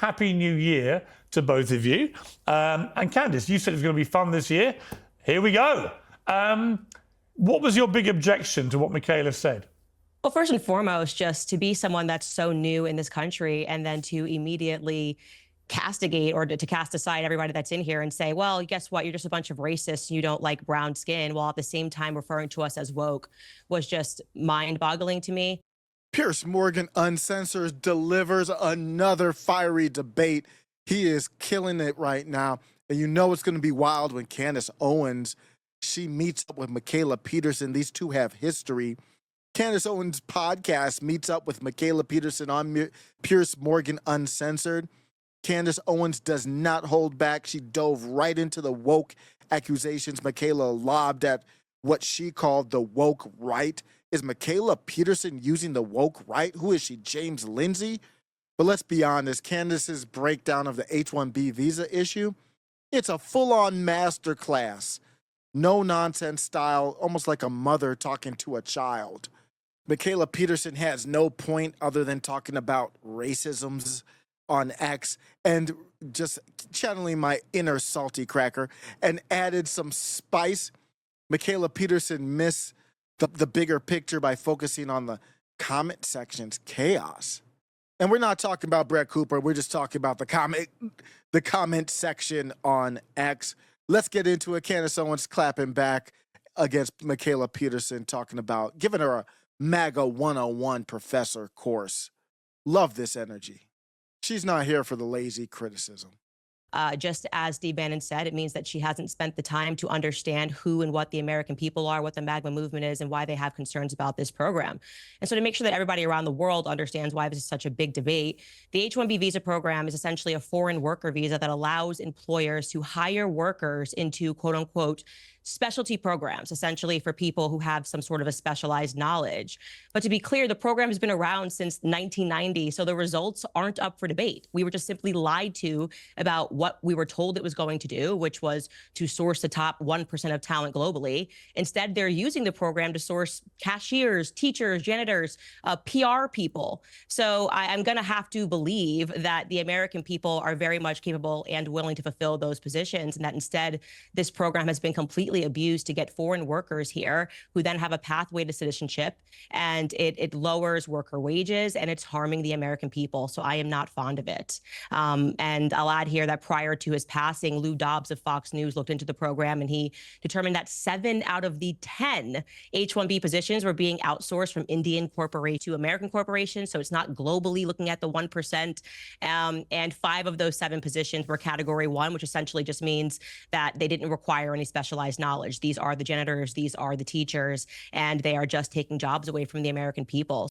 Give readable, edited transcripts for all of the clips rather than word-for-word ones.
Happy New Year to both of you. And Candace, you said it's going to be fun this year. Here we go. What was your big objection to what Mikhaila said? Well, first and foremost, just to be someone that's so new in this country and then to immediately castigate or to cast aside everybody that's in here and say, well, guess what? You're just a bunch of racists. You don't like brown skin, while at the same time referring to us as woke, was just mind boggling to me. Piers Morgan Uncensored delivers another fiery debate. He is killing it right now. And you know it's going to be wild when Candace Owens, she meets up with Mikhaila Peterson. These two have history. Candace Owens' podcast meets up with Mikhaila Peterson on Piers Morgan Uncensored. Candace Owens does not hold back. She dove right into the woke accusations Mikhaila lobbed at what she called the woke right. Is Mikhaila Peterson using the woke right? Who is she, James Lindsay? But let's be honest, Candace's breakdown of the H-1B visa issue, it's a full-on masterclass. No nonsense style, almost like a mother talking to a child. Mikhaila Peterson has no point other than talking about racisms on X and just channeling my inner salty cracker and added some spice. Mikhaila Peterson missed the bigger picture by focusing on the comment section's chaos. And we're not talking about Brett Cooper. We're just talking about the comment section on X. Let's get into it. Candace Owens clapping back against Mikhaila Peterson, talking about giving her a MAGA 101 professor course. Love this energy. She's not here for the lazy criticism. Just as Steve Bannon said, it means that she hasn't spent the time to understand who and what the American people are, what the MAGA movement is, and why they have concerns about this program. And so to make sure that everybody around the world understands why this is such a big debate, the H-1B visa program is essentially a foreign worker visa that allows employers to hire workers into, quote unquote, specialty programs, essentially for people who have some sort of a specialized knowledge. But to be clear, the program has been around since 1990, so the results aren't up for debate. We were just simply lied to about what we were told it was going to do, which was to source the top 1% of talent globally. Instead, they're using the program to source cashiers, teachers, janitors, PR people. So I'm going to have to believe that the American people are very much capable and willing to fulfill those positions, and that instead this program has been completely abused to get foreign workers here who then have a pathway to citizenship, and it lowers worker wages and it's harming the American people. So I am not fond of it. And I'll add here that prior to his passing, Lou Dobbs of Fox News looked into the program and he determined that 7 out of the 10 H-1B positions were being outsourced from Indian corporation to American corporations. So it's not globally looking at the 1%. And 5 of those 7 positions were category 1, which essentially just means that they didn't require any specialized knowledge. These are the janitors, these are the teachers, and they are just taking jobs away from the American people.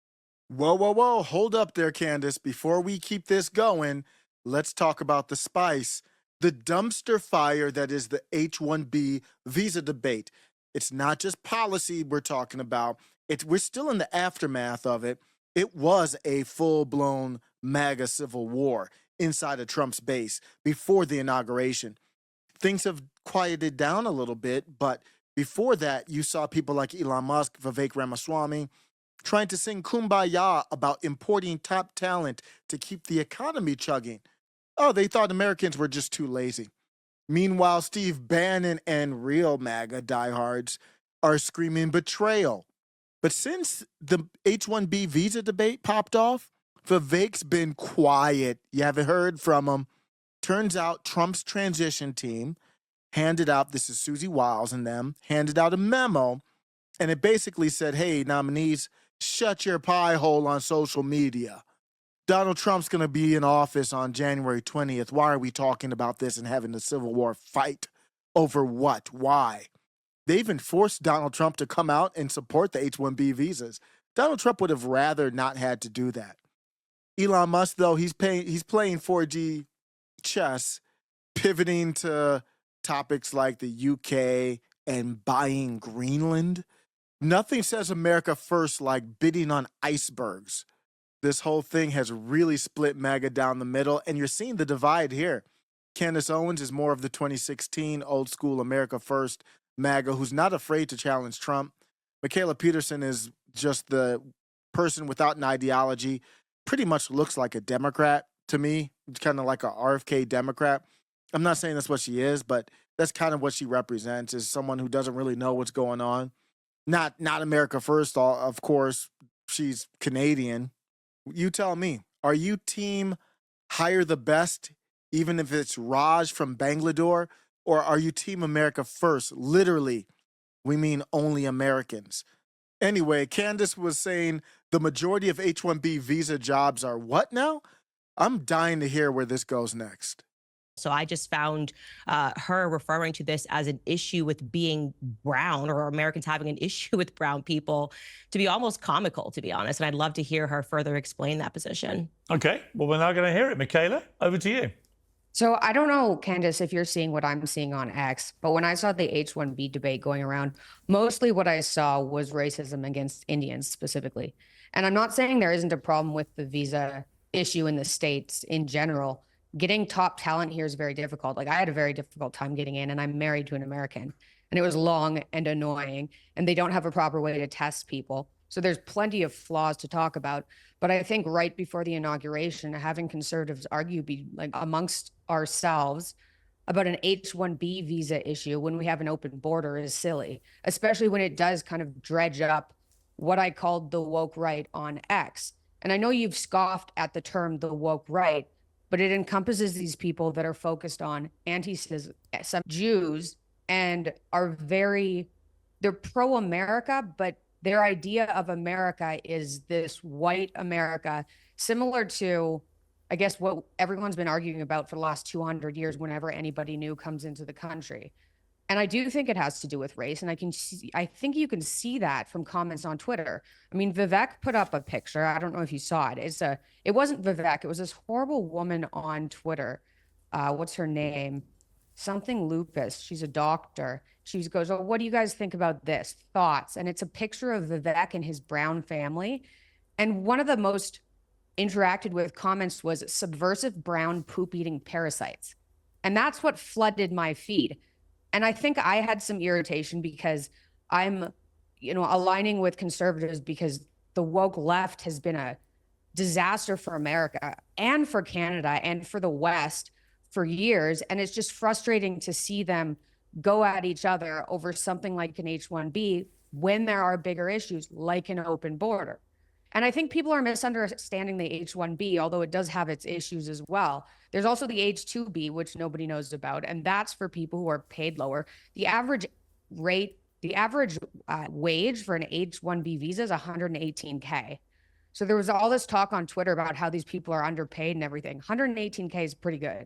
Whoa, whoa, whoa. Hold up there, Candace. Before we keep this going, let's talk about the spice. The dumpster fire that is the H-1B visa debate. It's not just policy we're talking about. We're still in the aftermath of it. It was a full-blown MAGA civil war inside of Trump's base before the inauguration. Things have quieted down a little bit, but before that, you saw people like Elon Musk, Vivek Ramaswamy, trying to sing kumbaya about importing top talent to keep the economy chugging. Oh, they thought Americans were just too lazy. Meanwhile, Steve Bannon and real MAGA diehards are screaming betrayal. But since the H-1B visa debate popped off, Vivek's been quiet. You haven't heard from him. Turns out Trump's transition team handed out, this is Susie Wiles and them, handed out a memo, and it basically said, hey, nominees, shut your pie hole on social media. Donald Trump's going to be in office on January 20th. Why are we talking about this and having a civil war fight over what? Why? They even forced Donald Trump to come out and support the H-1B visas. Donald Trump would have rather not had to do that. Elon Musk, though, he's playing 4G chess, pivoting to topics like the UK and buying Greenland. Nothing says America first like bidding on icebergs. This whole thing has really split MAGA down the middle, and you're seeing the divide here. Candace Owens is more of the 2016 old school America first MAGA who's not afraid to challenge Trump. Mikhaila Peterson is just the person without an ideology, pretty much looks like a Democrat to me, kind of like a RFK Democrat. I'm not saying that's what she is, but that's kind of what she represents, is someone who doesn't really know what's going on. Not America first, of course. She's Canadian. You tell me, are you team hire the best, even if it's Raj from Bangalore, or are you team America first? Literally, we mean only Americans. Anyway, Candace was saying the majority of H-1B visa jobs are what now? I'm dying to hear where this goes next. So I just found her referring to this as an issue with being brown, or Americans having an issue with brown people, to be almost comical, to be honest. And I'd love to hear her further explain that position. Okay, well, we're now going to hear it. Mikhaila, over to you. So I don't know, Candace, if you're seeing what I'm seeing on X, but when I saw the H-1B debate going around, mostly what I saw was racism against Indians specifically. And I'm not saying there isn't a problem with the visa issue in the States in general. Getting top talent here is very difficult. Like, I had a very difficult time getting in, and I'm married to an American, and it was long and annoying, and they don't have a proper way to test people. So there's plenty of flaws to talk about. But I think right before the inauguration, having conservatives argue like amongst ourselves about an H-1B visa issue when we have an open border is silly, especially when it does kind of dredge up what I called the woke right on X. And I know you've scoffed at the term the woke right, but it encompasses these people that are focused on anti-Semitic Jews and are they're pro-America, but their idea of America is this white America, similar to, I guess, what everyone's been arguing about for the last 200 years whenever anybody new comes into the country. And I do think it has to do with race. And I think you can see that from comments on Twitter. I mean, Vivek put up a picture. I don't know if you saw it. It wasn't Vivek. It was this horrible woman on Twitter. What's her name? Something Lupus. She's a doctor. She goes, "Oh, what do you guys think about this? Thoughts?" And it's a picture of Vivek and his brown family. And one of the most interacted with comments was subversive brown poop eating parasites. And that's what flooded my feed. And I think I had some irritation because I'm, aligning with conservatives because the woke left has been a disaster for America and for Canada and for the West for years. And it's just frustrating to see them go at each other over something like an H-1B when there are bigger issues like an open border. And I think people are misunderstanding the H-1B, although it does have its issues as well. There's also the H-2B, which nobody knows about, and that's for people who are paid lower. The average wage for an H-1B visa is $118K. So there was all this talk on Twitter about how these people are underpaid and everything. $118K is pretty good.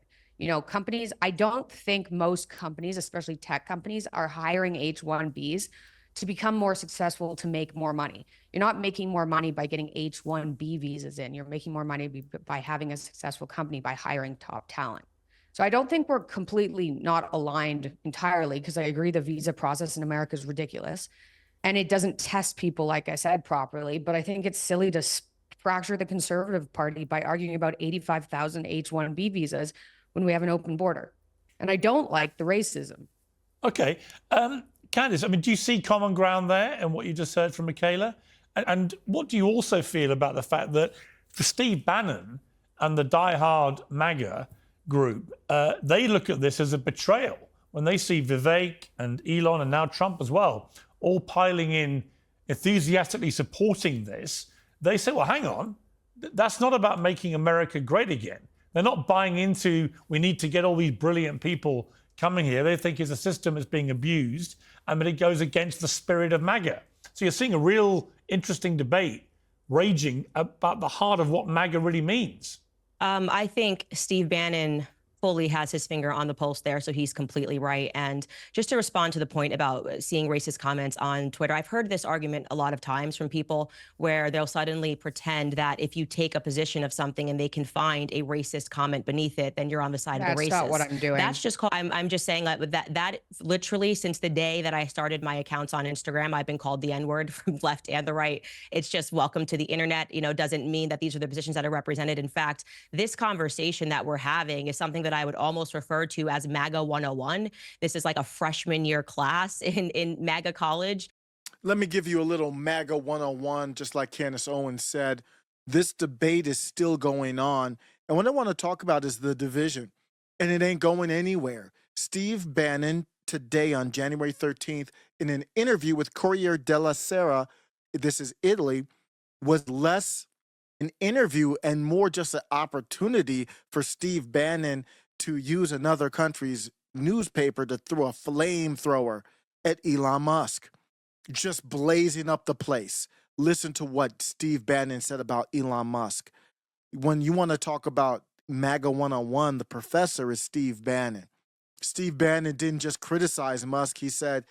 Companies, I don't think most companies, especially tech companies, are hiring H-1Bs to become more successful, to make more money. You're not making more money by getting H-1B visas in. You're making more money by having a successful company, by hiring top talent. So I don't think we're completely not aligned entirely, because I agree the visa process in America is ridiculous. And it doesn't test people, like I said, properly. But I think it's silly to fracture the Conservative Party by arguing about 85,000 H-1B visas when we have an open border. And I don't like the racism. Okay. Candace, do you see common ground there in what you just heard from Mikhaila? And what do you also feel about the fact that for Steve Bannon and the diehard MAGA group, they look at this as a betrayal when they see Vivek and Elon and now Trump as well, all piling in, enthusiastically supporting this? They say, well, hang on, that's not about making America great again. They're not buying into, we need to get all these brilliant people coming here. They think it's a system that's being abused and that it goes against the spirit of MAGA. So you're seeing a real interesting debate raging about the heart of what MAGA really means. I think Steve Bannon fully has his finger on the pulse there, so he's completely right. And just to respond to the point about seeing racist comments on Twitter, I've heard this argument a lot of times from people where they'll suddenly pretend that if you take a position of something and they can find a racist comment beneath it, then you're on the side of the racist. That's not what I'm doing. That's just called, I'm just saying that literally since the day that I started my accounts on Instagram, I've been called the N-word from left and the right. It's just welcome to the internet. Doesn't mean that these are the positions that are represented. In fact, this conversation that we're having is something that I would almost refer to as MAGA 101. This is like a freshman year class in MAGA college. Let me give you a little MAGA 101, just like Candace Owens said. This debate is still going on, And what I want to talk about is the division, and it ain't going anywhere. Steve Bannon today on January 13th in an interview with Corriere della Sera, this is Italy, was less an interview and more just an opportunity for Steve Bannon to use another country's newspaper to throw a flamethrower at Elon Musk, just blazing up the place. Listen to what Steve Bannon said about Elon Musk. When you want to talk about MAGA 101, the professor is Steve Bannon. Steve Bannon didn't just criticize Musk. He said,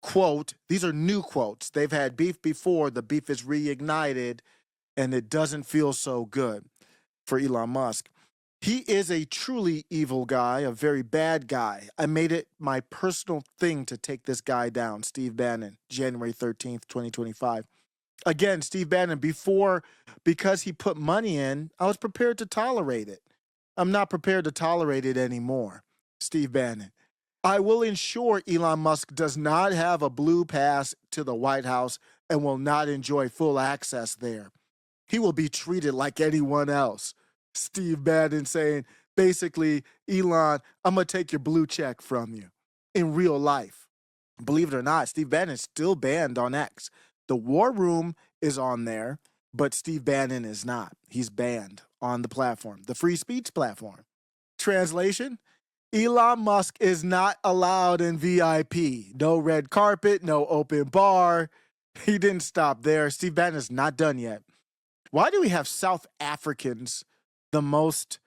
quote, these are new quotes. They've had beef before. The beef is reignited, and it doesn't feel so good for Elon Musk. He is a truly evil guy, a very bad guy. I made it my personal thing to take this guy down, Steve Bannon, January 13th, 2025. Again, Steve Bannon, because he put money in, I was prepared to tolerate it. I'm not prepared to tolerate it anymore, Steve Bannon. I will ensure Elon Musk does not have a blue pass to the White House and will not enjoy full access there. He will be treated like anyone else. Steve Bannon saying, basically, Elon, I'm going to take your blue check from you in real life. Believe it or not, Steve Bannon is still banned on X. The War Room is on there, but Steve Bannon is not. He's banned on the platform, the free speech platform. Translation, Elon Musk is not allowed in VIP. No red carpet, no open bar. He didn't stop there. Steve Bannon is not done yet. Why do we have South Africans, the most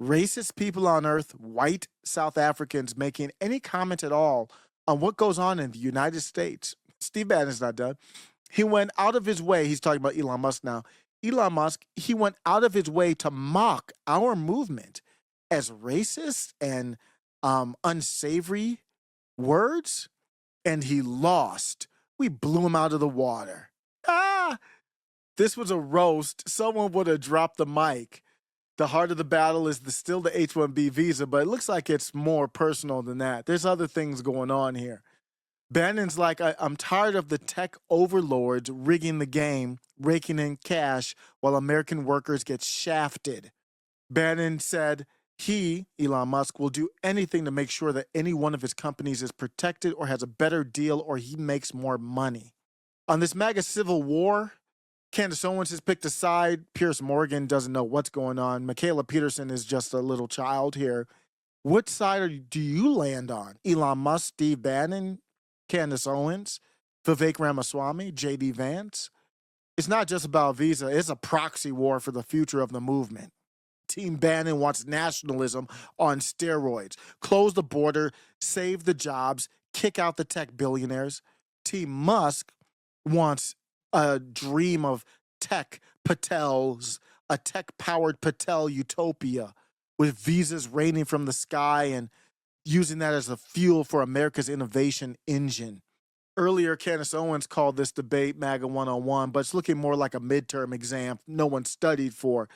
racist people on earth, white South Africans, making any comment at all on what goes on in the United States? Steve Bannon's not done. He went out of his way. He's talking about Elon Musk now. Elon Musk, he went out of his way to mock our movement as racist and unsavory words, and he lost. We blew him out of the water. This was a roast. Someone would have dropped the mic. The heart of the battle is still the H-1B visa, but it looks like it's more personal than that. There's other things going on here. Bannon's like, I'm tired of the tech overlords rigging the game, raking in cash while American workers get shafted. Bannon said he, Elon Musk, will do anything to make sure that any one of his companies is protected or has a better deal or he makes more money. On this MAGA civil war, Candace Owens has picked a side. Piers Morgan doesn't know what's going on. Mikhaila Peterson is just a little child here. What side do you land on? Elon Musk, Steve Bannon, Candace Owens, Vivek Ramaswamy, J.D. Vance? It's not just about visa. It's a proxy war for the future of the movement. Team Bannon wants nationalism on steroids. Close the border, save the jobs, kick out the tech billionaires. Team Musk wants a dream of tech Patels, a tech-powered Patel utopia with visas raining from the sky and using that as a fuel for America's innovation engine. Earlier, Candace Owens called this debate MAGA 101, but it's looking more like a midterm exam no one studied for.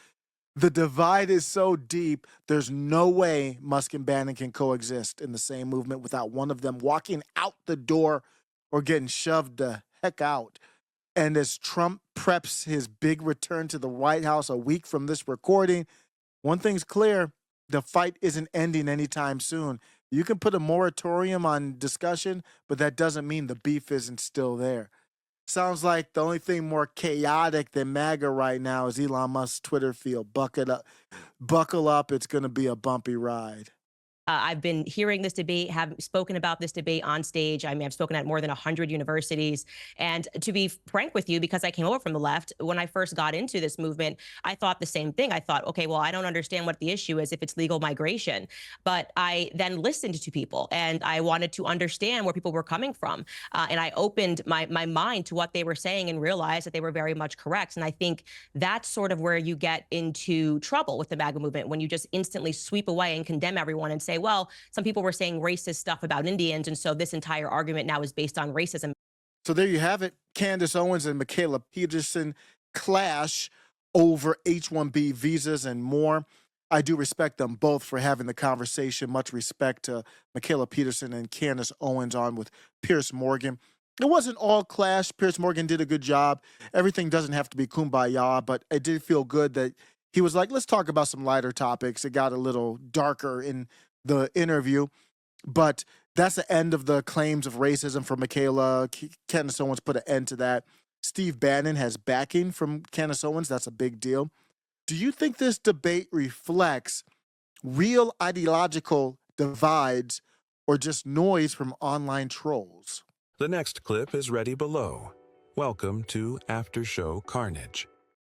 The divide is so deep, there's no way Musk and Bannon can coexist in the same movement without one of them walking out the door or getting shoved the heck out. And as Trump preps his big return to the White House a week from this recording, one thing's clear, the fight isn't ending anytime soon. You can put a moratorium on discussion, but that doesn't mean the beef isn't still there. Sounds like the only thing more chaotic than MAGA right now is Elon Musk's Twitter field. Buckle up, it's going to be a bumpy ride. I've been hearing this debate, have spoken about this debate on stage. I mean, I've spoken at more than 100 universities. And to be frank with you, because I came over from the left, when I first got into this movement, I thought the same thing. I thought, okay, well, I don't understand what the issue is if it's legal migration. But I then listened to people and I wanted to understand where people were coming from. And I opened my mind to what they were saying and realized that they were very much correct. And I think that's sort of where you get into trouble with the MAGA movement, when you just instantly sweep away and condemn everyone and say, well, some people were saying racist stuff about Indians, and so this entire argument now is based on racism. So there you have it. Candace Owens and Mikhaila Peterson clash over H-1B visas and more. I do respect them both for having the conversation. Much respect to Mikhaila Peterson and Candace Owens on with Piers Morgan. It wasn't all clash. Piers Morgan did a good job. Everything doesn't have to be kumbaya, but it did feel good that he was like, let's talk about some lighter topics. It got a little darker in the interview, but that's the end of the claims of racism from Mikhaila. Candace Owens put an end to that. Steve Bannon has backing from Candace Owens. That's a big deal. Do you think this debate reflects real ideological divides or just noise from online trolls? The next clip is ready below. Welcome to After Show Carnage.